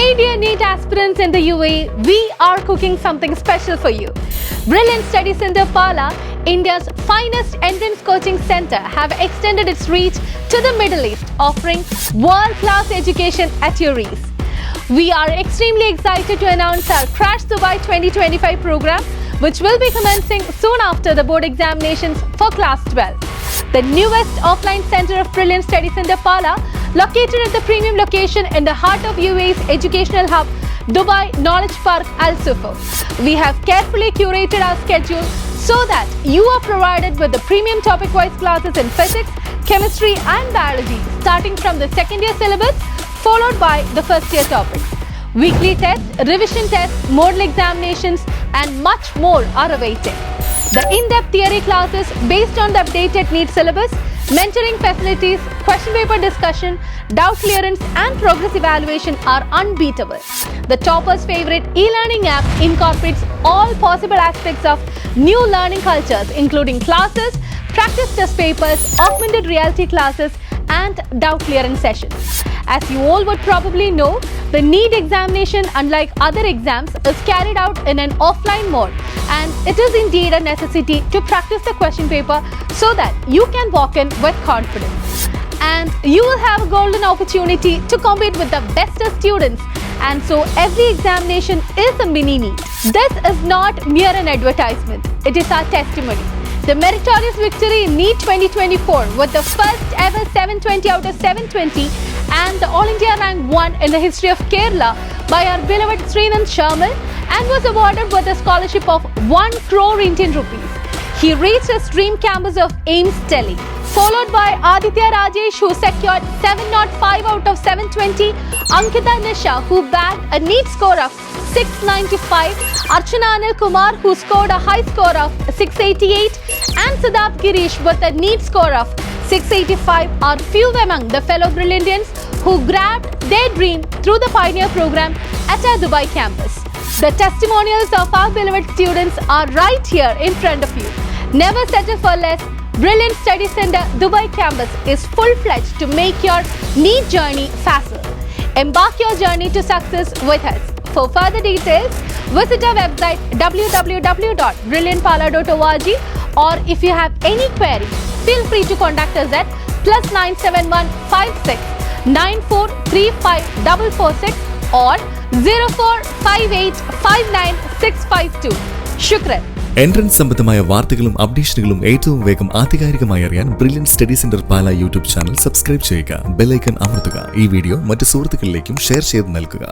Hey dear NEET aspirants in the UAE, we are cooking something special for you. Brilliant Study Center Pala, India's finest entrance coaching center, have extended its reach to the Middle East, offering world-class education at your ease. We are extremely excited to announce our Crash Dubai 2025 program, which will be commencing soon after the board examinations for Class 12. The newest offline center of Brilliant Study Center Pala, located at the premium location in the heart of UAE's educational hub, Dubai Knowledge Park Al Sufo. We have carefully curated our schedule so that you are provided with the premium topic-wise classes in physics, chemistry and biology, starting from the second year syllabus, followed by the first year topics. Weekly tests, revision tests, model examinations and much more are awaiting. The in-depth theory classes based on the updated NEET syllabus, mentoring facilities, question paper discussion, doubt clearance and progress evaluation are unbeatable. The topper's favorite e-learning app incorporates all possible aspects of new learning cultures, including classes, practice test papers, augmented reality classes and doubt clearance sessions. As you all would probably know, the NEET examination, unlike other exams, is carried out in an offline mode, and it is indeed a necessity to practice the question paper so that you can walk in with confidence. And you will have a golden opportunity to compete with the best of students, and so every examination is a mini NEET. This is not mere an advertisement, it is our testimony. The meritorious victory in NEET 2024 with the first ever 720 out of 720 and the All India rank 1 in the history of Kerala by our beloved Srinand Sharmal, and was awarded with a scholarship of 1 crore Indian rupees. He reached his dream campus of AIMS Delhi, followed by Aditya Rajesh, who secured 705 out of 720, Ankita Nisha, who bagged a NEET score of 695, Archana Anil Kumar, who scored a high score of 688, and Siddharth Girish with a NEET score of 685 are few among the fellow Brilliantians who grabbed their dream through the Pioneer program at our Dubai campus. The testimonials of our beloved students are right here in front of you. Never settle for less. Brilliant Study Center Dubai campus is full-fledged to make your NEET journey facile. Embark your journey to success with us. For further details, visit our website www.brilliantpala.org, or if you have any queries, feel free to contact us at +971 56 9435 446 or 0458 59 652. Shukran. Entrance സംബന്ധമായ വാർത്തകളും അപ്ഡേഷനുകളും ഏറ്റവും വേഗം ആധികാരികമായി അറിയാൻ brilliant study centre പാല YouTube channel subscribe ചെയ്യുക, bell icon അമർത്തുക. ഈ video മറ്റ് സുഹൃത്തുക്കളിലേക്കും ഷെയർ ചെയ്ത് നൽകുക.